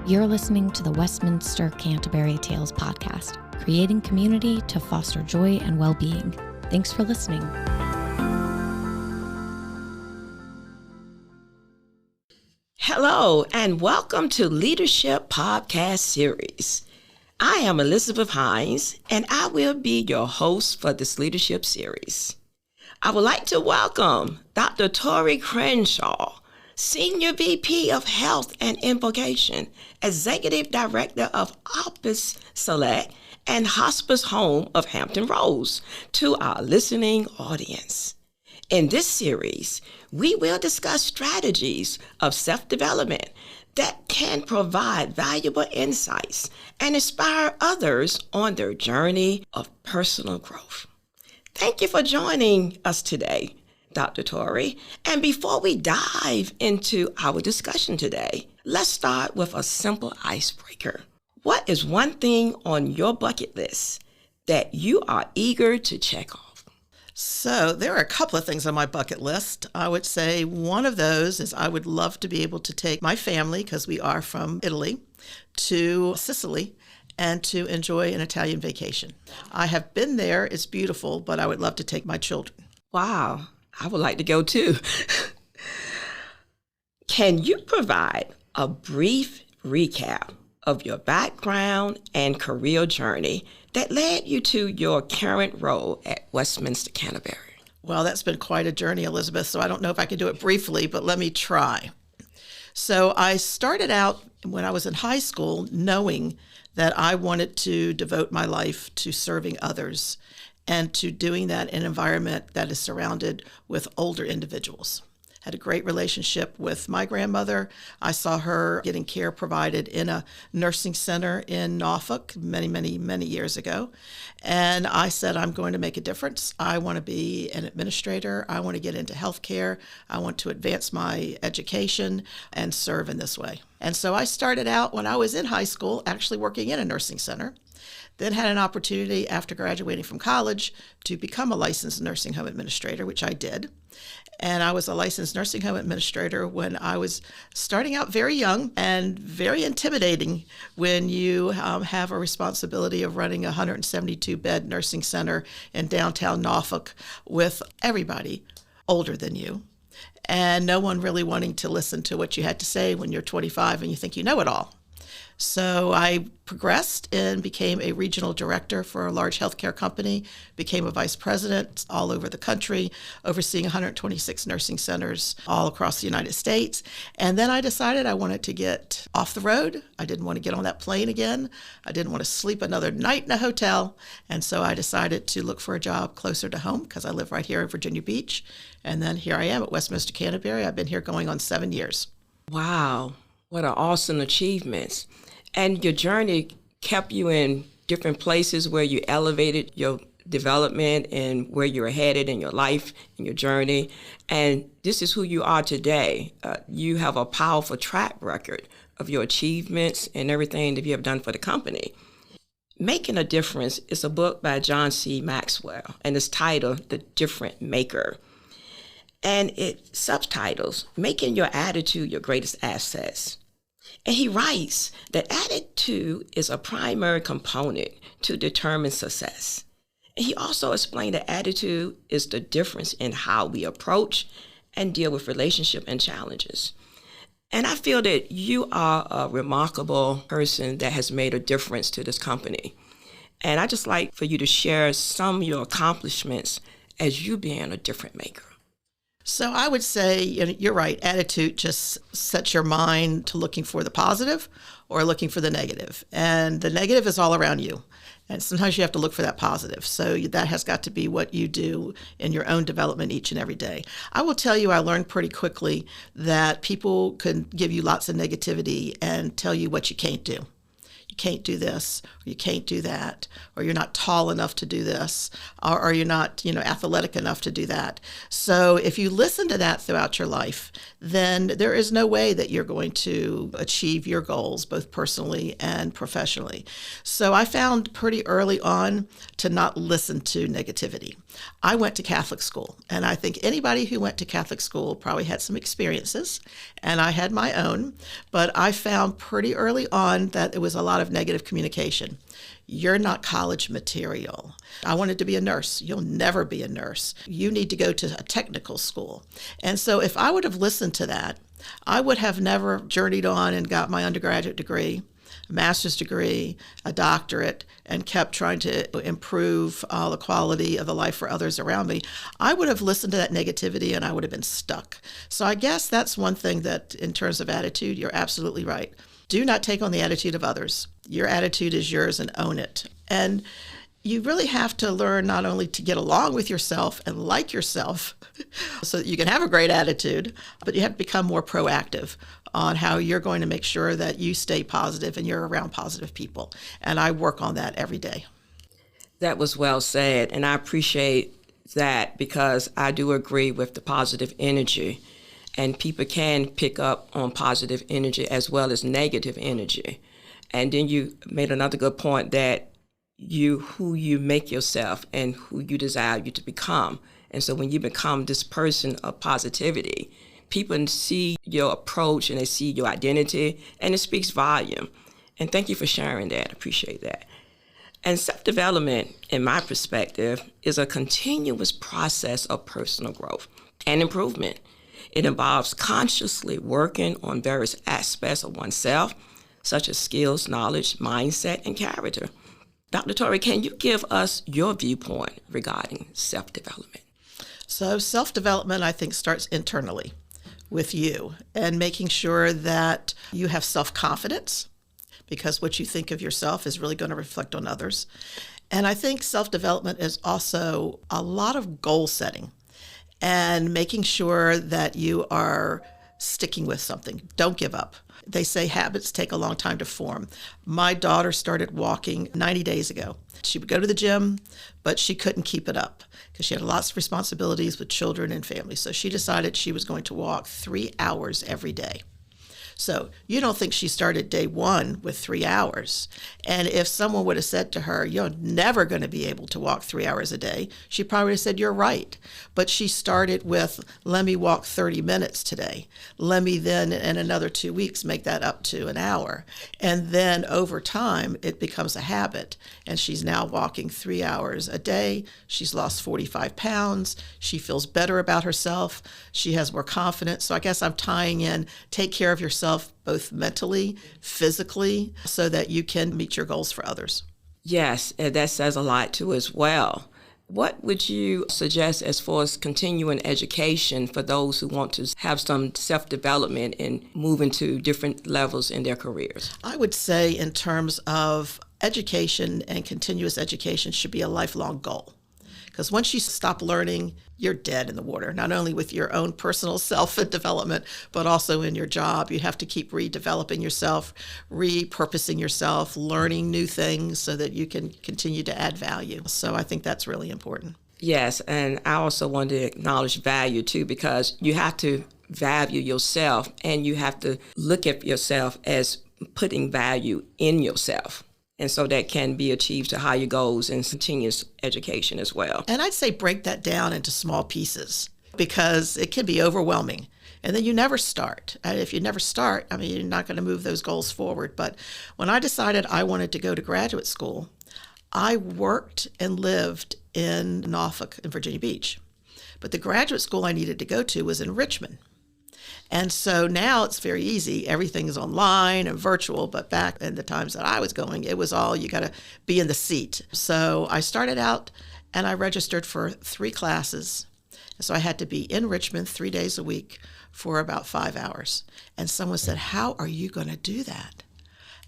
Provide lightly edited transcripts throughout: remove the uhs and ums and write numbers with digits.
You're listening to the Westminster-Canterbury Tales podcast, creating community to foster joy and well-being. Thanks for listening. Hello, and welcome to Leadership Podcast Series. I am Elizabeth Hines, and I will be your host for this leadership series. I would like to welcome Dr. Tori Crenshaw, Senior VP of Health and Invocation, Executive Director of Hospice Select and Hospice Home of Hampton Roads, to our listening audience. In this series, we will discuss strategies of self-development that can provide valuable insights and inspire others on their journey of personal growth. Thank you for joining us today, Dr. Tori. And before we dive into our discussion today, let's start with a simple icebreaker. What is one thing on your bucket list that you are eager to check off? So there are a couple of things on my bucket list. I would say one of those is I would love to be able to take my family, because we are from Italy, to Sicily and to enjoy an Italian vacation. I have been there. It's beautiful, but I would love to take my children. Wow. I would like to go too. Can you provide a brief recap of your background and career journey that led you to your current role at Westminster-Canterbury? Well, that's been quite a journey, Elizabeth, so I don't know if I can do it briefly, but let me try. So I started out when I was in high school knowing that I wanted to devote my life to serving others and to doing that in an environment that is surrounded with older individuals. Had a great relationship with my grandmother. I saw her getting care provided in a nursing center in Norfolk many years ago. And I said, I'm going to make a difference. I want to be an administrator. I want to get into healthcare. I want to advance my education and serve in this way. And so I started out when I was in high school actually working in a nursing center. Then had an opportunity after graduating from college to become a licensed nursing home administrator, which I did. And I was a licensed nursing home administrator when I was starting out very young and very intimidating when you have a responsibility of running a 172-bed nursing center in downtown Norfolk with everybody older than you and no one really wanting to listen to what you had to say when you're 25 and you think you know it all. So I progressed and became a regional director for a large healthcare company, became a vice president all over the country, overseeing 126 nursing centers all across the United States. And then I decided I wanted to get off the road. I didn't want to get on that plane again. I didn't want to sleep another night in a hotel. And so I decided to look for a job closer to home because I live right here in Virginia Beach. And then here I am at Westminster-Canterbury. I've been here going on 7 years. Wow. What an awesome achievements. And your journey kept you in different places where you elevated your development and where you're headed in your life and your journey. And this is who you are today. You have a powerful track record of your achievements and everything that you have done for the company. Making a Difference is a book by John C. Maxwell, and it's titled The Different Maker. And it subtitles, Making Your Attitude Your Greatest Assets. And he writes that attitude is a primary component to determine success. And he also explained that attitude is the difference in how we approach and deal with relationship and challenges. And I feel that you are a remarkable person that has made a difference to this company. And I'd just like for you to share some of your accomplishments as you being a different maker. So I would say, you're right, attitude just sets your mind to looking for the positive or looking for the negative. And the negative is all around you. And sometimes you have to look for that positive. So that has got to be what you do in your own development each and every day. I will tell you, I learned pretty quickly that people can give you lots of negativity and tell you what you can't do. you can't do this, or you can't do that, or you're not tall enough to do this, or you're not, athletic enough to do that. So if you listen to that throughout your life, then there is no way that you're going to achieve your goals, both personally and professionally. So I found pretty early on to not listen to negativity. I went to Catholic school, and I think anybody who went to Catholic school probably had some experiences, and I had my own, but I found pretty early on that it was a lot of negative communication. You're not college material. I wanted to be a nurse. You'll never be a nurse. You need to go to a technical school. And so if I would have listened to that, I would have never journeyed on and got my undergraduate degree, a master's degree, a doctorate, and kept trying to improve the quality of the life for others around me. I would have listened to that negativity and I would have been stuck. So I guess that's one thing that, in terms of attitude, you're absolutely right. Do not take on the attitude of others. Your attitude is yours and own it. And you really have to learn not only to get along with yourself and like yourself so that you can have a great attitude, but you have to become more proactive on how you're going to make sure that you stay positive and you're around positive people. And I work on that every day. That was well said, and I appreciate that because I do agree with the positive energy, and people can pick up on positive energy as well as negative energy. And then you made another good point that who you make yourself and who you desire you to become. And so when you become this person of positivity, people see your approach and they see your identity, and it speaks volume. And thank you for sharing that. I appreciate that. And self-development, in my perspective, is a continuous process of personal growth and improvement. It involves consciously working on various aspects of oneself, such as skills, knowledge, mindset, and character. Dr. Torrey, can you give us your viewpoint regarding self-development? So self-development, I think, starts internally with you and making sure that you have self-confidence, because what you think of yourself is really going to reflect on others. And I think self-development is also a lot of goal setting and making sure that you are sticking with something. Don't give up. They say habits take a long time to form. My daughter started walking 90 days ago. She would go to the gym, but she couldn't keep it up because she had lots of responsibilities with children and family. So she decided she was going to walk 3 hours every day. So you don't think she started day one with 3 hours. And if someone would have said to her, you're never going to be able to walk 3 hours a day, she probably would have said, you're right. But she started with, let me walk 30 minutes today. Let me then, in another 2 weeks, make that up to an hour. And then over time, it becomes a habit. And she's now walking 3 hours a day. She's lost 45 pounds. She feels better about herself. She has more confidence. So I guess I'm tying in, take care of yourself, both mentally, physically, so that you can meet your goals for others. Yes, and that says a lot too as well. What would you suggest as far as continuing education for those who want to have some self-development and move into different levels in their careers? I would say in terms of education and continuous education should be a lifelong goal. Because once you stop learning, you're dead in the water, not only with your own personal self-development, but also in your job. You have to keep redeveloping yourself, repurposing yourself, learning new things so that you can continue to add value. So I think that's really important. Yes, and I also want to acknowledge value too, because you have to value yourself and you have to look at yourself as putting value in yourself. And so that can be achieved to higher goals and continuous education as well. And I'd say break that down into small pieces because it can be overwhelming. And then you never start. And if you never start, you're not going to move those goals forward. But when I decided I wanted to go to graduate school, I worked and lived in Norfolk and Virginia Beach. But the graduate school I needed to go to was in Richmond. And so now it's very easy. Everything is online and virtual. But back in the times that I was going, it was all you got to be in the seat. So I started out and I registered for 3 classes. So I had to be in Richmond 3 days a week for about 5 hours. And someone said, how are you going to do that?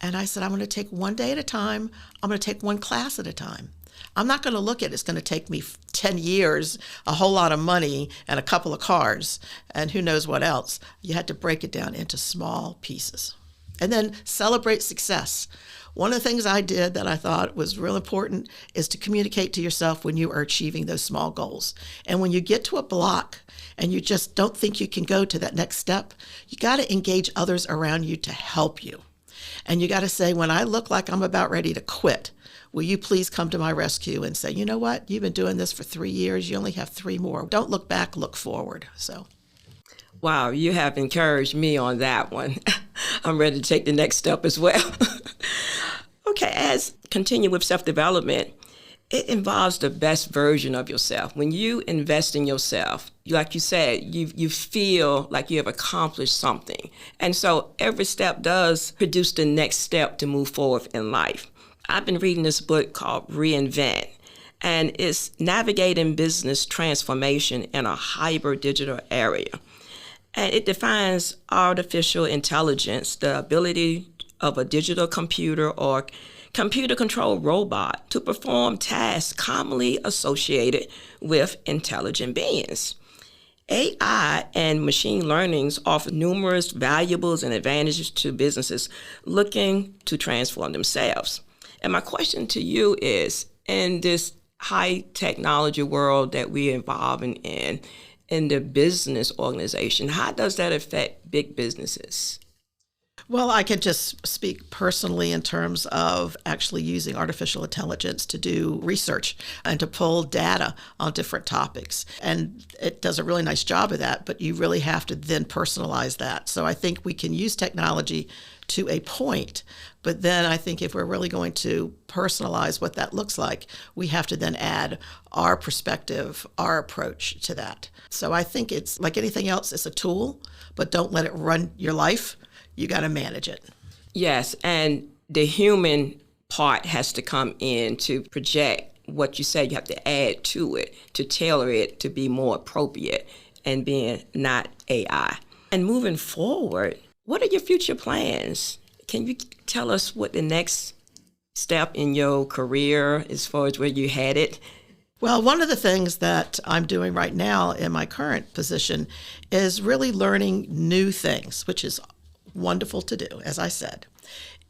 And I said, I'm going to take one day at a time. I'm going to take one class at a time. I'm not going to look at it's going to take me 10 years, a whole lot of money, and a couple of cars, and who knows what else. You had to break it down into small pieces. And then celebrate success. One of the things I did that I thought was real important is to communicate to yourself when you are achieving those small goals. And when you get to a block and you just don't think you can go to that next step, you got to engage others around you to help you. And you got to say, when I look like I'm about ready to quit, will you please come to my rescue and say, you know what, you've been doing this for 3 years, you only have 3 more. Don't look back, look forward. So. Wow, you have encouraged me on that one. I'm ready to take the next step as well. Okay, as continue with self-development, it involves the best version of yourself. When you invest in yourself, like you said, you feel like you have accomplished something. And so every step does produce the next step to move forward in life. I've been reading this book called Reinvent, and it's navigating business transformation in a hyper digital area. And it defines artificial intelligence, the ability of a digital computer or computer-controlled robot to perform tasks commonly associated with intelligent beings. AI and machine learning offer numerous valuables and advantages to businesses looking to transform themselves. And my question to you is, in this high technology world that we're involving in the business organization, how does that affect big businesses? Well, I can just speak personally in terms of actually using artificial intelligence to do research and to pull data on different topics. And it does a really nice job of that, but you really have to then personalize that. So I think we can use technology to a point, but then I think if we're really going to personalize what that looks like, we have to then add our perspective, our approach to that. So I think it's like anything else, it's a tool, but don't let it run your life. You got to manage it. Yes, and the human part has to come in to project what you say. You have to add to it, to tailor it to be more appropriate and being not AI. And moving forward, what are your future plans? Can you tell us what the next step in your career as far as where you headed? Well, one of the things that I'm doing right now in my current position is really learning new things, which is wonderful to do, as I said.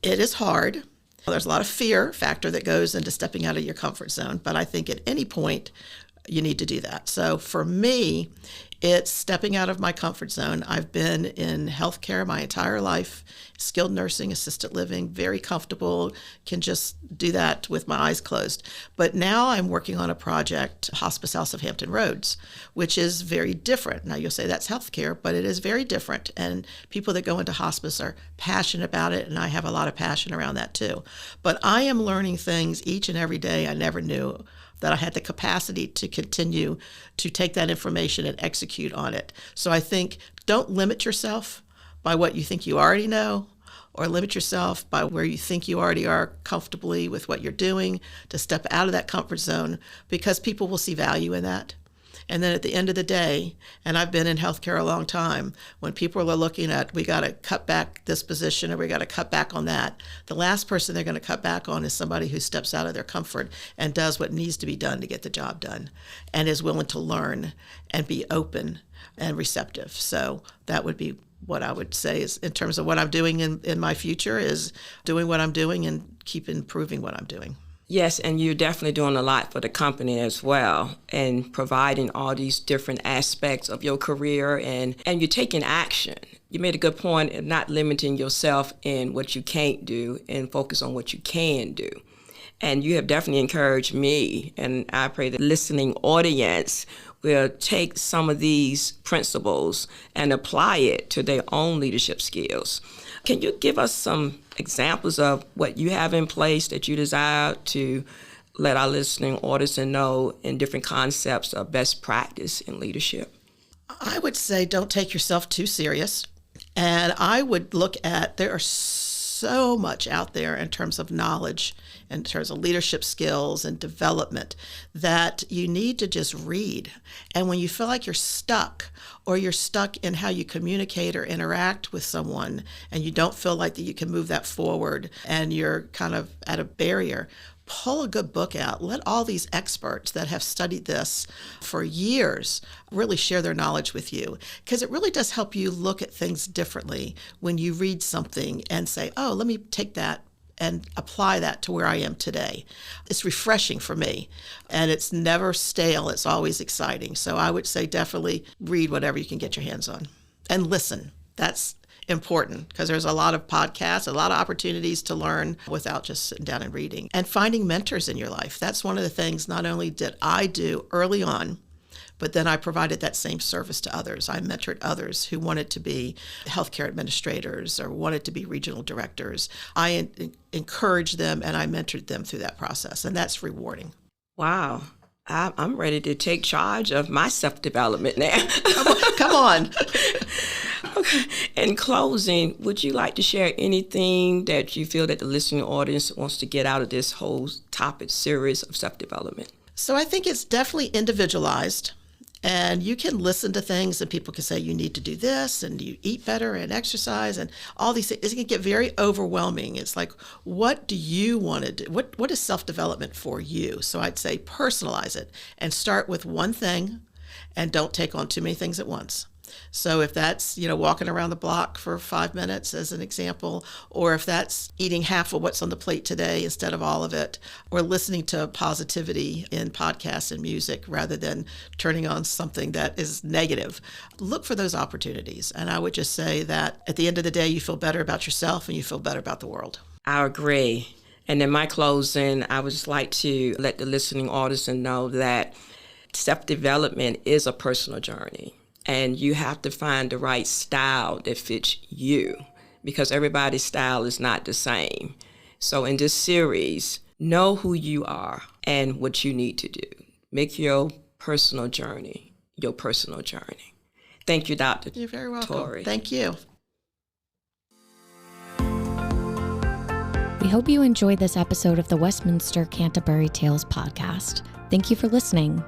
It is hard. There's a lot of fear factor that goes into stepping out of your comfort zone, but I think at any point you need to do that. So for me, it's stepping out of my comfort zone. I've been in healthcare my entire life, skilled nursing, assisted living, very comfortable, can just do that with my eyes closed. But now I'm working on a project, Hospice House of Hampton Roads, which is very different. Now you'll say that's healthcare, but it is very different. And people that go into hospice are passionate about it, and I have a lot of passion around that too. But I am learning things each and every day I never knew that I had the capacity to continue to take that information and execute on it. So I think don't limit yourself by what you think you already know, or limit yourself by where you think you already are comfortably with what you're doing, to step out of that comfort zone, because people will see value in that. And then at the end of the day, and I've been in healthcare a long time, when people are looking at, we got to cut back this position or we got to cut back on that, the last person they're going to cut back on is somebody who steps out of their comfort and does what needs to be done to get the job done and is willing to learn and be open and receptive. So that would be what I would say is, in terms of what I'm doing in my future, is doing what I'm doing and keep improving what I'm doing. Yes, and you're definitely doing a lot for the company as well, and providing all these different aspects of your career, and you're taking action. You made a good point of not limiting yourself in what you can't do and focus on what you can do. And you have definitely encouraged me, and I pray the listening audience will take some of these principles and apply it to their own leadership skills. Can you give us some examples of what you have in place that you desire to let our listening audience know in different concepts of best practice in leadership? I would say don't take yourself too serious. And I would look at, there are so much out there in terms of knowledge, in terms of leadership skills and development, that you need to just read. And when you feel like you're stuck, or you're stuck in how you communicate or interact with someone, and you don't feel like that you can move that forward, and you're kind of at a barrier, pull a good book out. Let all these experts that have studied this for years really share their knowledge with you, because it really does help you look at things differently when you read something and say, oh, let me take that and apply that to where I am today. It's refreshing for me, and it's never stale. It's always exciting. So I would say definitely read whatever you can get your hands on and listen. That's important because there's a lot of podcasts, a lot of opportunities to learn without just sitting down and reading. And finding mentors in your life. That's one of the things not only did I do early on, but then I provided that same service to others. I mentored others who wanted to be healthcare administrators or wanted to be regional directors. I encouraged them and I mentored them through that process, and that's rewarding. Wow. I'm ready to take charge of my self-development now. Come on. Okay. In closing, would you like to share anything that you feel that the listening audience wants to get out of this whole topic series of self-development? So I think it's definitely individualized. And you can listen to things and people can say you need to do this and you eat better and exercise and all these things. It can get very overwhelming. It's like, what do you want to do? What is self-development for you? So I'd say personalize it and start with one thing and don't take on too many things at once. So if that's, walking around the block for 5 minutes as an example, or if that's eating half of what's on the plate today instead of all of it, or listening to positivity in podcasts and music rather than turning on something that is negative, look for those opportunities. And I would just say that at the end of the day, you feel better about yourself and you feel better about the world. I agree. And in my closing, I would just like to let the listening audience know that self-development is a personal journey. And you have to find the right style that fits you because everybody's style is not the same. So in this series, know who you are and what you need to do. Make your personal journey your personal journey. Thank you, Dr. You're very welcome. Torrey. Thank you. We hope you enjoyed this episode of the Westminster-Canterbury Tales podcast. Thank you for listening.